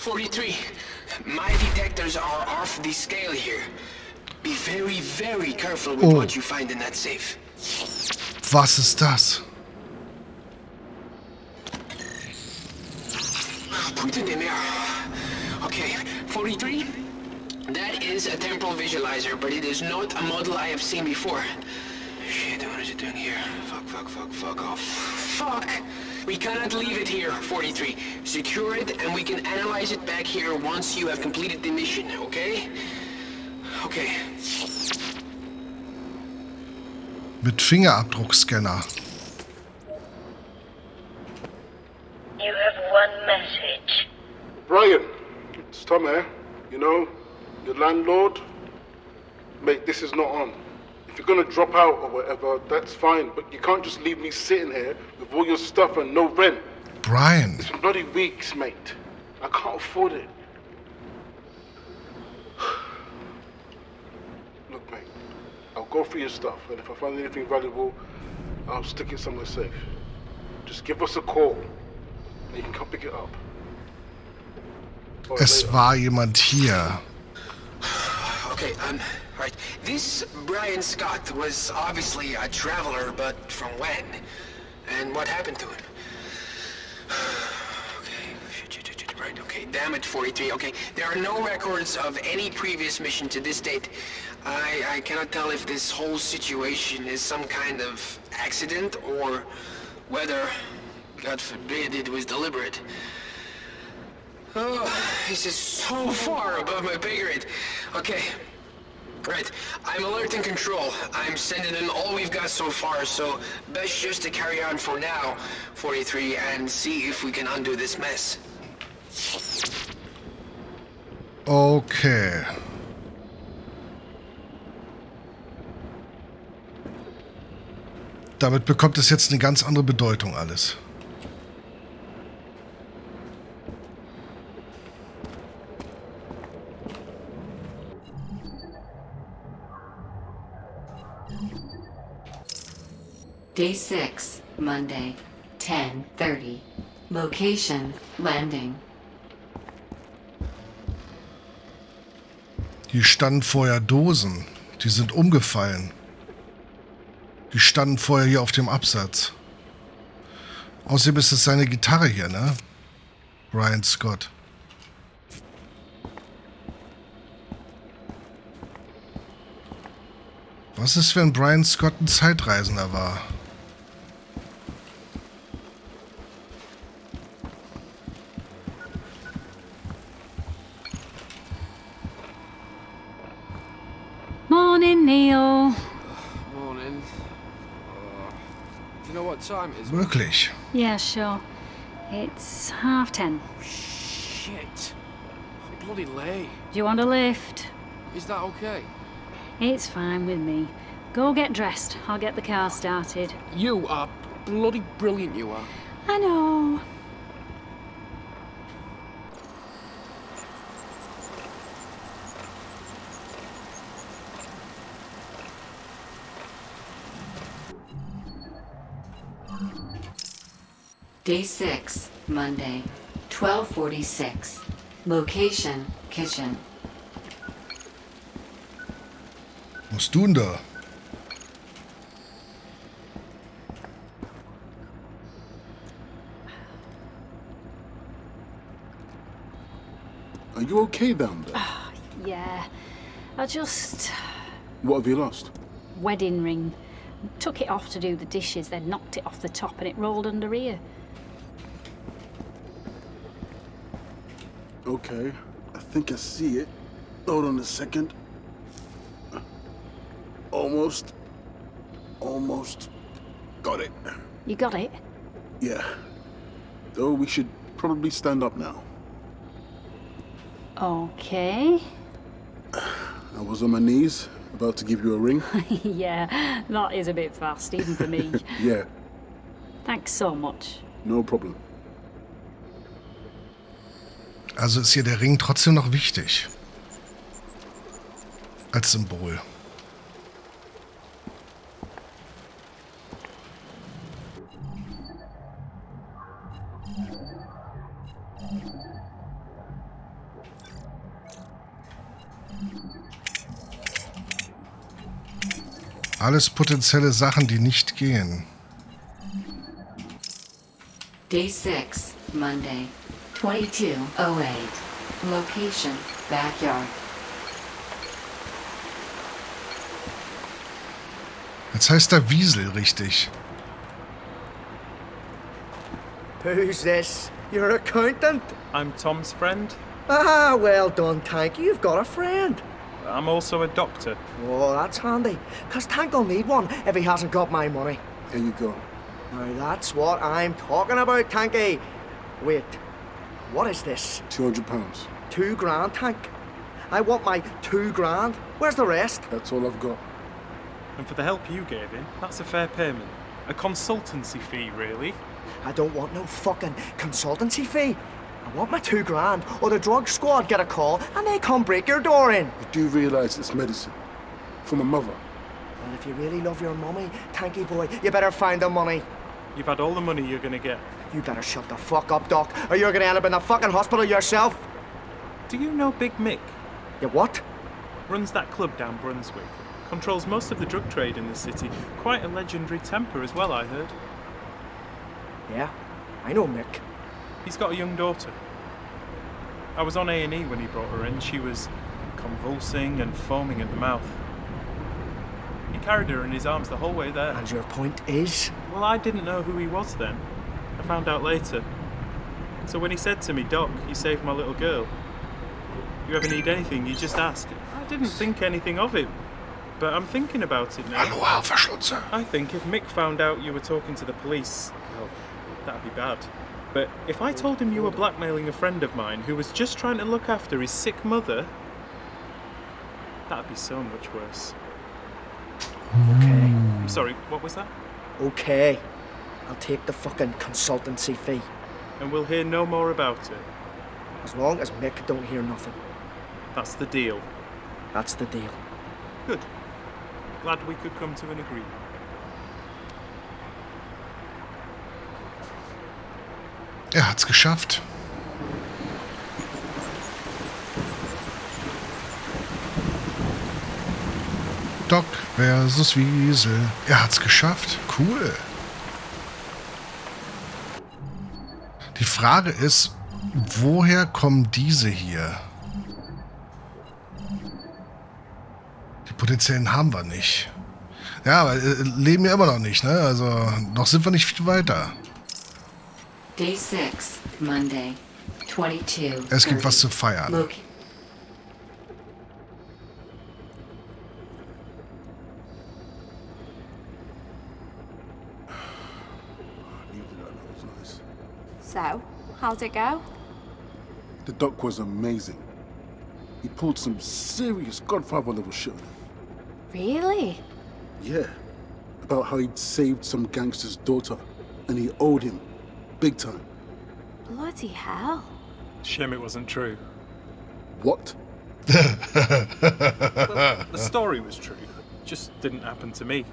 43. My detectors are off the scale here. Be very, very careful with what you find in that safe. Was ist das? Put it in there. Okay, 43. That is a temporal visualizer, but it is not a model I have seen before. Shit, what is it doing here? Fuck off. Fuck! We cannot leave it here, 43. Secure it, and we can analyze it back here once you have completed the mission, okay? Okay. Mit Fingerabdruckscanner. You have one message. Brian, it's Tom here. You know, your landlord. Mate, this is not on. If you're gonna drop out or whatever, that's fine, but you can't just leave me sitting here with all your stuff and no rent. Brian. It's been bloody weeks, mate. I can't afford it. Look, mate, I'll go through your stuff, and if I find anything valuable, I'll stick it somewhere safe. Just give us a call, and you can come pick it up. Es war jemand hier. Okay, right. This Brian Scott was obviously a traveler, but from when? And what happened to him? Okay, right, okay. Damn it, 43. Okay, there are no records of any previous mission to this date. I cannot tell if this whole situation is some kind of accident or whether, God forbid, it was deliberate. Oh, this is so far above my pay grade. Okay. Right. I'm alert and control. I'm sending in all we've got so far, so best just to carry on for now, 43, and see if we can undo this mess. Okay. Damit bekommt es jetzt eine ganz andere Bedeutung alles. Day 6, Monday, 10:30. Location, landing. Hier standen vorher Dosen. Die sind umgefallen. Die standen vorher hier auf dem Absatz. Außerdem ist es seine Gitarre hier, ne? Brian Scott. Was ist, wenn Brian Scott ein Zeitreisender war? Morning, Neil. Morning. Do you know what time it is? Wirklich? Yeah, sure. It's 10:30. Shit. I'm bloody late. Do you want a lift? Is that okay? It's fine with me. Go get dressed. I'll get the car started. You are bloody brilliant, you are. I know. Day 6, Monday, 12:46. Location, kitchen. Was tun da? Are you okay down there? Yeah. I just... What have you lost? Wedding ring. Took it off to do the dishes, then knocked it off the top and it rolled under here. Okay, I think I see it. Hold on a second. Almost. Got it. You got it? Yeah. Though we should probably stand up now. Okay. I was on my knees, about to give you a ring. Yeah, that is a bit fast, even for me. Yeah, Thanks so much. no problem. Also ist hier der Ring trotzdem noch wichtig. Als Symbol. Alles potenzielle Sachen, die nicht gehen. Day 6, Monday, 22:08. Location, backyard. Jetzt heißt er Wiesel, richtig. Who's this? Your accountant? I'm Tom's friend. Ah, well done, Tank. You've got a friend. I'm also a doctor. Oh, that's handy. 'Cause Tank will need one if he hasn't got my money. Here you go. Now, that's what I'm talking about, Tanky. Wait, what is this? £200. 2 grand, Tank. I want my 2 grand. Where's the rest? That's all I've got. And for the help you gave him, that's a fair payment. A consultancy fee, really. I don't want no fucking consultancy fee. I want my 2 grand, or the drug squad get a call and they come break your door in. You do realise it's medicine. For my mother. Well, if you really love your mummy, Tanky boy, you better find the money. You've had all the money you're gonna get. You better shut the fuck up, Doc, or you're gonna end up in the fucking hospital yourself. Do you know Big Mick? You what? Runs that club down Brunswick. Controls most of the drug trade in the city. Quite a legendary temper as well, I heard. Yeah, I know Mick. He's got a young daughter. I was on A&E when he brought her in. She was convulsing and foaming at the mouth. He carried her in his arms the whole way there. And your point is? Well, I didn't know who he was then. I found out later. So when he said to me, "Doc, you saved my little girl. You ever need anything, you just ask." I didn't think anything of him. But I'm thinking about it now. Hallo, Haarverschlutzer. I think if Mick found out you were talking to the police, well, that'd be bad. But if I told him you were blackmailing a friend of mine who was just trying to look after his sick mother, that'd be so much worse. Okay. I'm sorry, what was that? Okay. I'll take the fucking consultancy fee. And we'll hear no more about it. As long as Mick don't hear nothing. That's the deal. That's the deal. Good. Glad we could come to an agreement. Er hat's geschafft. Doc versus Wiesel. Er hat's geschafft. Cool. Die Frage ist, woher kommen diese hier? Die potenziellen haben wir nicht. Ja, aber leben ja immer noch nicht, ne? Also noch sind wir nicht viel weiter. Day 6, Monday, 22. Es gibt was zu feiern. So, how'd it go? The doc was amazing. He pulled some serious Godfather level shit on him. Really? Yeah. About how he'd saved some gangster's daughter and he owed him. Big time. Bloody hell. Shame it wasn't true. What? Well, the story was true. Just didn't happen to me.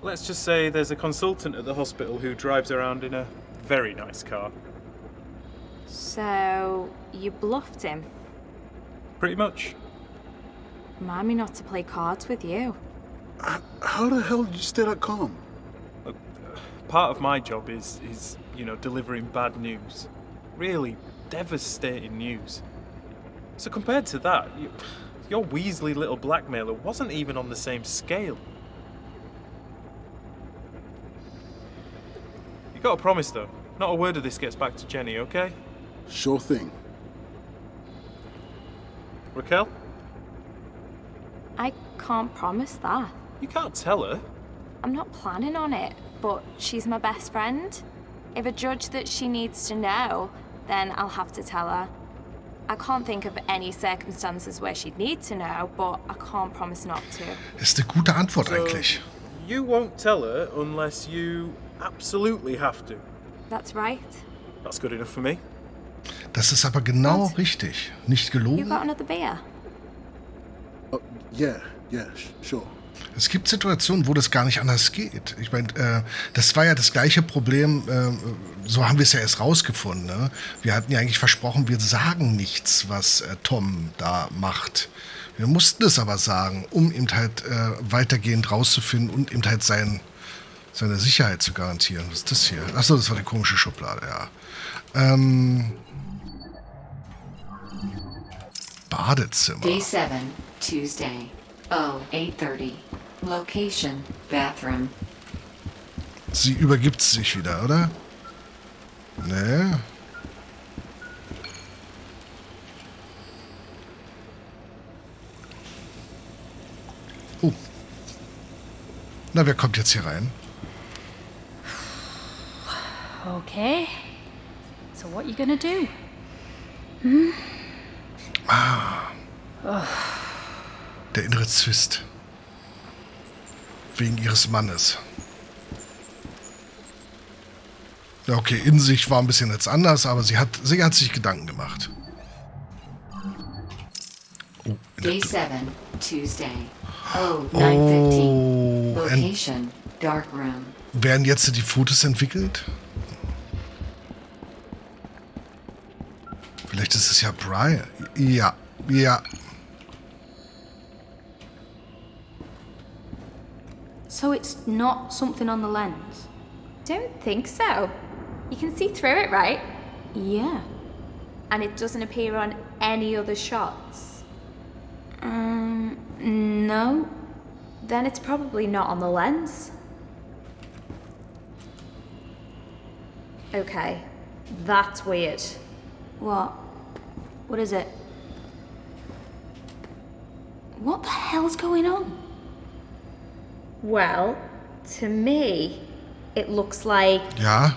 Let's just say there's a consultant at the hospital who drives around in a very nice car. So, you bluffed him? Pretty much. Remind me not to play cards with you. How the hell did you stay that calm? Look, part of my job is, you know, delivering bad news. Really devastating news. So compared to that, your Weasley little blackmailer wasn't even on the same scale. You got a promise though. Not a word of this gets back to Jenny, okay? Sure thing. Raquel? I can't promise that. You can't tell her. I'm not planning on it, but she's my best friend. If a judge that she needs to know, then I'll have to tell her. I can't think of any circumstances where she'd need to know, but I can't promise not to. Ist eine gute Antwort eigentlich. You won't tell her unless you absolutely have to. That's right. That's good enough for me. Das ist aber genau richtig. Nicht You gelogen. got another beer? Yeah, sure. Es gibt Situationen, wo das gar nicht anders geht. Ich meine, das war ja das gleiche Problem, so haben wir es ja erst rausgefunden. Ne? Wir hatten ja eigentlich versprochen, wir sagen nichts, was Tom da macht. Wir mussten es aber sagen, um eben halt weitergehend rauszufinden und eben halt seine Sicherheit zu garantieren. Was ist das hier? Achso, das war die komische Schublade, ja. Badezimmer. Day 7, Tuesday. 8:30. Location, bathroom. Sie übergibt sich wieder, oder? Nee. Oh. Na, wer kommt jetzt hier rein? Okay. So what you gonna do? Der innere Zwist. Wegen ihres Mannes. Ja, okay, in sich war ein bisschen jetzt anders, aber sie hat sich Gedanken gemacht. Oh, Day 7, Tuesday. 9:15. Location, dark room. Werden jetzt die Fotos entwickelt? Vielleicht ist es ja Brian. Ja. So it's not something on the lens? Don't think so. You can see through it, right? Yeah. And it doesn't appear on any other shots? No. Then it's probably not on the lens. Okay, that's weird. What? What is it? What the hell's going on? Well, to me, it looks like Ja.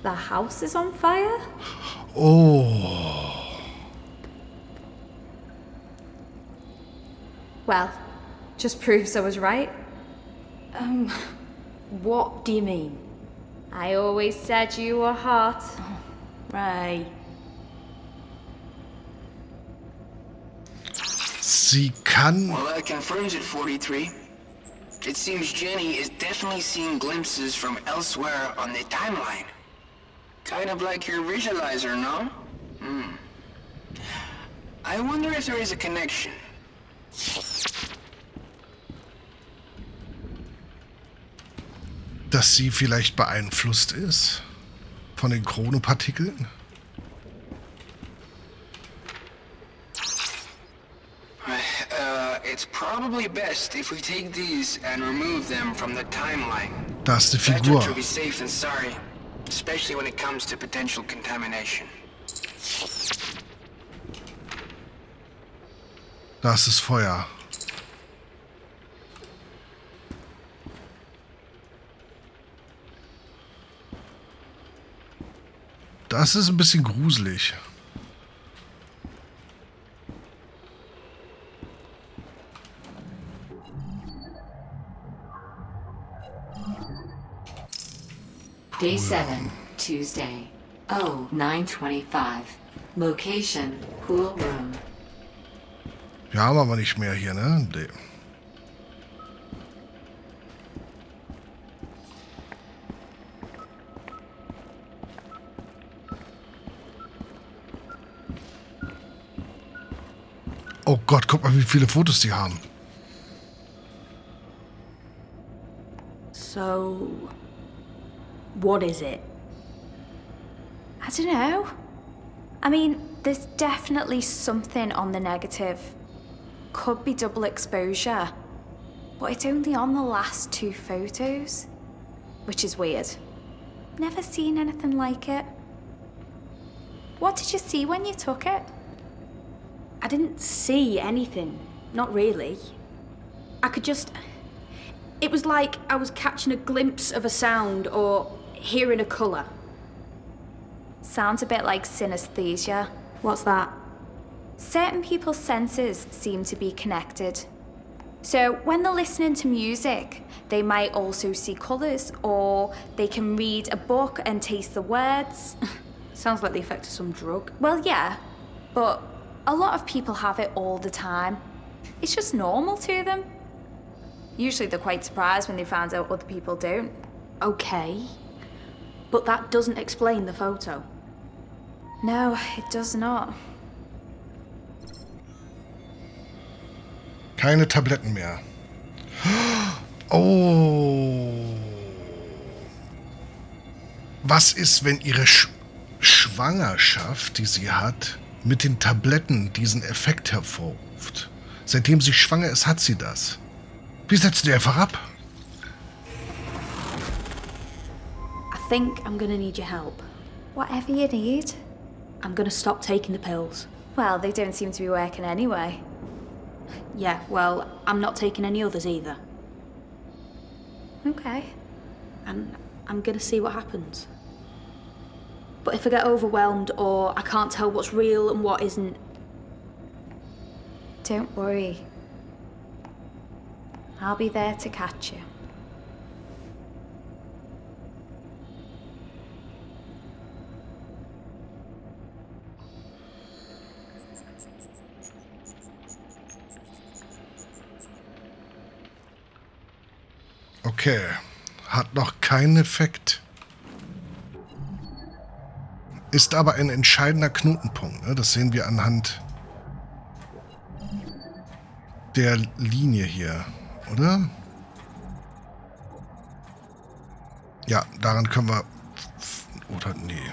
the house is on fire. Oh. Well, just proves I was right. What do you mean? I always said you were hot. Right. Sie kann... Well, that confirms it, 43. It seems Jenny is definitely seeing glimpses from elsewhere on the timeline. Kind of like your visualizer, no? I wonder if there is a connection. Dass sie vielleicht beeinflusst ist von den Chronopartikeln? It's probably best if we take these and remove them from the timeline. Da ist eine Figur. Better to be safe than sorry, especially when it comes to potential contamination. Da ist das Feuer. Das ist ein bisschen gruselig. Day 7, Tuesday. 9:25. Location, pool room. Wir haben aber nicht mehr hier, ne? Nee. Oh Gott, guck mal, wie viele Fotos die haben. So, what is it? I don't know. I mean, there's definitely something on the negative. Could be double exposure. But it's only on the last 2 photos. Which is weird. Never seen anything like it. What did you see when you took it? I didn't see anything. Not really. I could just... It was like I was catching a glimpse of a sound or hearing a colour. Sounds a bit like synesthesia. What's that? Certain people's senses seem to be connected. So when they're listening to music, they might also see colours, or they can read a book and taste the words. Sounds like the effect of some drug. Well, yeah, but a lot of people have it all the time. It's just normal to them. Usually they're quite surprised when they find out other people don't. Okay. But that doesn't explain the photo. No, it does not. Keine Tabletten mehr. Oh. Was ist, wenn ihre Schwangerschaft, die sie hat, mit den Tabletten diesen Effekt hervorruft? Seitdem sie schwanger ist, hat sie das. Wir setzen die einfach ab. I think I'm gonna need your help. Whatever you need. I'm gonna stop taking the pills. Well, they don't seem to be working anyway. Yeah, well, I'm not taking any others either. Okay. And I'm gonna see what happens. But if I get overwhelmed or I can't tell what's real and what isn't... Don't worry. I'll be there to catch you. Okay. Hat noch keinen Effekt. Ist aber ein entscheidender Knotenpunkt. Ne? Das sehen wir anhand der Linie hier, oder? Ja, daran können wir... Oder nee.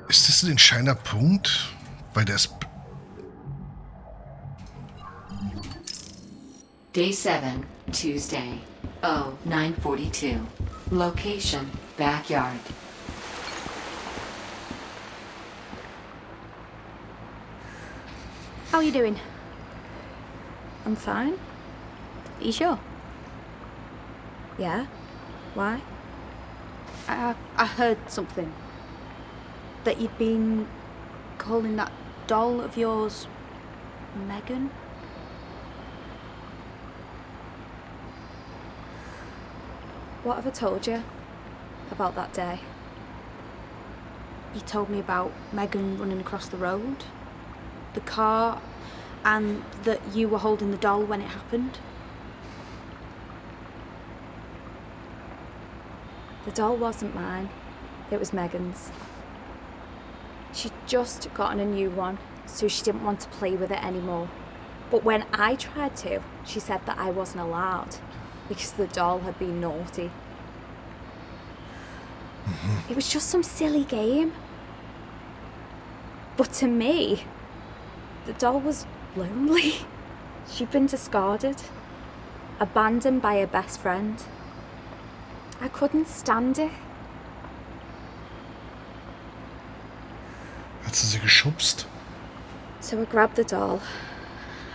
Ist das ein entscheidender Punkt? Weil der ist... Day 7, Tuesday. 0942. Location, backyard. How are you doing? I'm fine. Are you sure? Yeah? Why? I heard something. That you'd been calling that doll of yours Megan? What have I told you about that day? You told me about Megan running across the road, the car, and that you were holding the doll when it happened. The doll wasn't mine. It was Megan's. She'd just gotten a new one, so she didn't want to play with it anymore. But when I tried to, she said that I wasn't allowed because the doll had been naughty. It was just some silly game. But to me, the doll was lonely. She'd been discarded, abandoned by her best friend. I couldn't stand it. Hat sie geschubst? So I grabbed the doll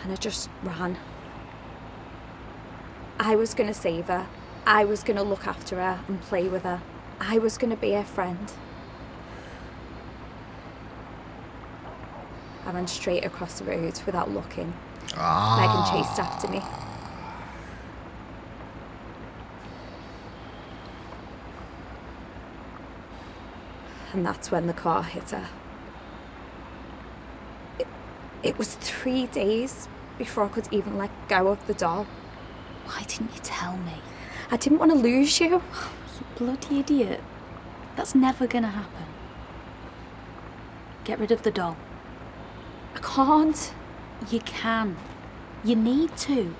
and I just ran. I was going to save her. I was going to look after her and play with her. I was going to be her friend. I ran straight across the road without looking. Megan chased after me. And that's when the car hit her. It was 3 days before I could even let go of the doll. Why didn't you tell me? I didn't want to lose you. You bloody idiot. That's never gonna happen. Get rid of the doll. I can't. You can. You need to.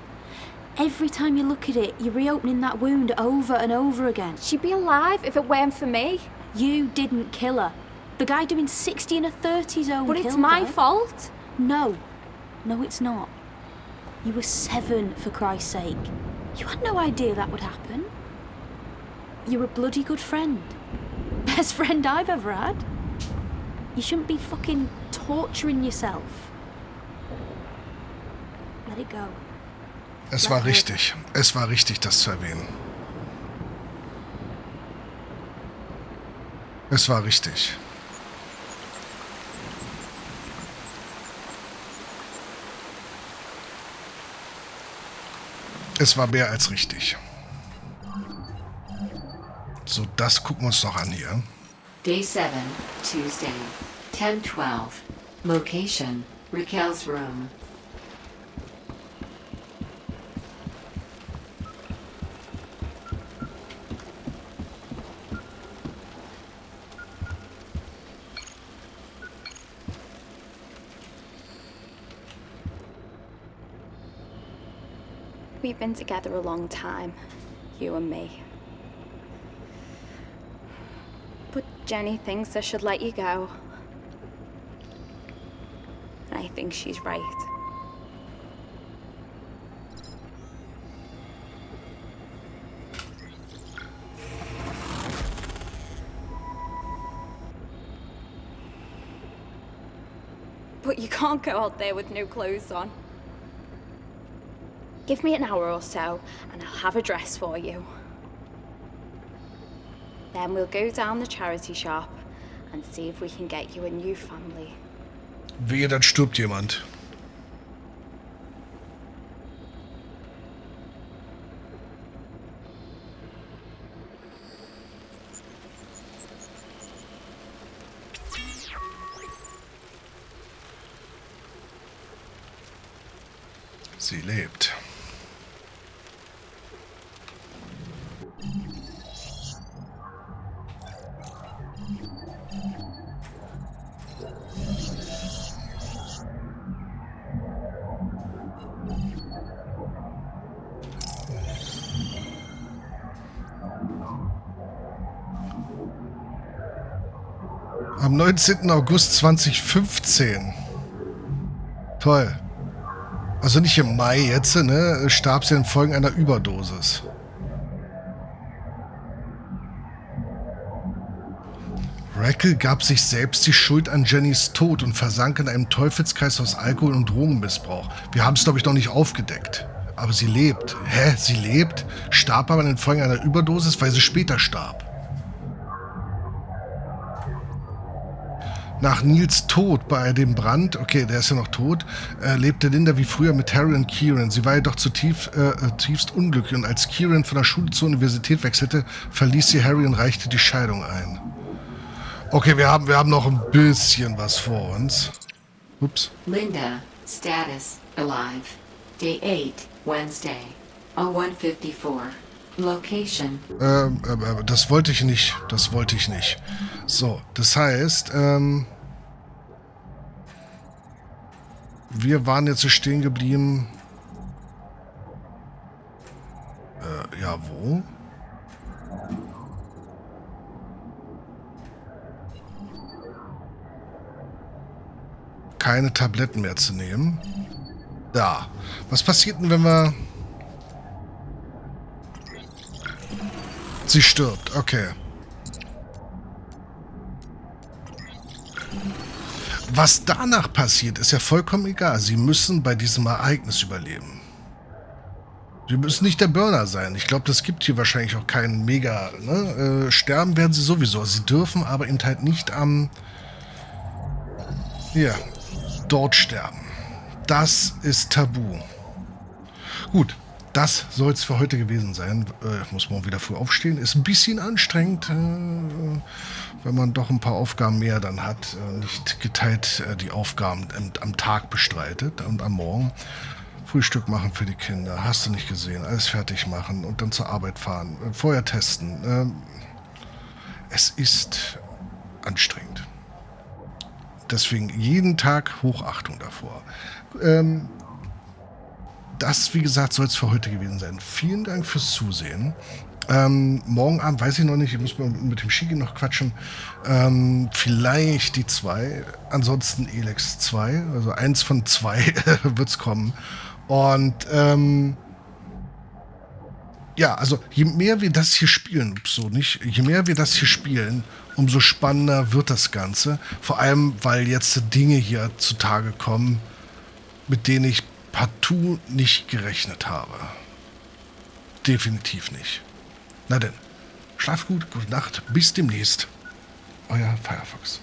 Every time you look at it, you're reopening that wound over and over again. She'd be alive if it weren't for me. You didn't kill her. The guy doing 60 in a 30 zone But killed it's my her. fault. No. No, it's not. You were 7, for Christ's sake. You had no idea that would happen. You're a bloody good friend. Best friend I've ever had. You shouldn't be fucking torturing yourself. Let it go. Es war richtig. Es war richtig, das zu erwähnen. Es war richtig. Es war mehr als richtig. So, das gucken wir uns noch an hier. Day 7, Tuesday, 10:12. Location, Raquel's room. we've been together a long time, you and me. But Jenny thinks I should let you go. And I think she's right. But you can't go out there with no clothes on. Give me an hour or so, and I'll have a dress for you. Then we'll go down the charity shop and see if we can get you a new family. Wehe, dann stirbt jemand. Sie lebt. Am 19. August 2015. Toll. Also nicht im Mai jetzt, ne? Starb sie infolge einer Überdosis. Rackle gab sich selbst die Schuld an Jennys Tod und versank in einem Teufelskreis aus Alkohol- und Drogenmissbrauch. Wir haben es, glaube ich, noch nicht aufgedeckt. Aber sie lebt. Hä? Sie lebt? Starb aber infolge einer Überdosis, weil sie später starb. Nach Nils Tod bei dem Brand, okay, der ist ja noch tot, lebte Linda wie früher mit Harry und Kieran. Sie war jedoch zutiefst unglücklich und als Kieran von der Schule zur Universität wechselte, verließ sie Harry und reichte die Scheidung ein. Okay, wir haben noch ein bisschen was vor uns. Ups. Linda, status, alive. Day 8, Wednesday, 01:54. Location. Das wollte ich nicht. Das wollte ich nicht. So, das heißt, wir waren jetzt stehen geblieben. Ja, wo? Keine Tabletten mehr zu nehmen. Da. Was passiert denn, wenn wir... Sie stirbt, okay. Was danach passiert, ist ja vollkommen egal. Sie müssen bei diesem Ereignis überleben. Sie müssen nicht der Burner sein. Ich glaube, das gibt hier wahrscheinlich auch keinen Mega... Ne? Sterben werden sie sowieso. Sie dürfen aber eben halt nicht am... Hier, dort sterben. Das ist tabu. Gut. Das soll es für heute gewesen sein. Ich muss morgen wieder früh aufstehen. Ist ein bisschen anstrengend, wenn man doch ein paar Aufgaben mehr dann hat. Nicht geteilt die Aufgaben am Tag bestreitet und am Morgen. Frühstück machen für die Kinder. Hast du nicht gesehen. Alles fertig machen und dann zur Arbeit fahren. Feuer testen. Es ist anstrengend. Deswegen jeden Tag Hochachtung davor. Das, wie gesagt, soll es für heute gewesen sein. Vielen Dank fürs Zusehen. Morgen Abend, weiß ich noch nicht, ich muss mal mit dem Shigi noch quatschen. Vielleicht die 2, ansonsten Elex 2, also 1 von 2 wird es kommen. Und ja, also je mehr wir das hier spielen, je mehr wir das hier spielen, umso spannender wird das Ganze. Vor allem, weil jetzt Dinge hier zutage kommen, mit denen ich partout nicht gerechnet habe. Definitiv nicht. Na denn, schlaf gut, gute Nacht, bis demnächst. Euer FireFox.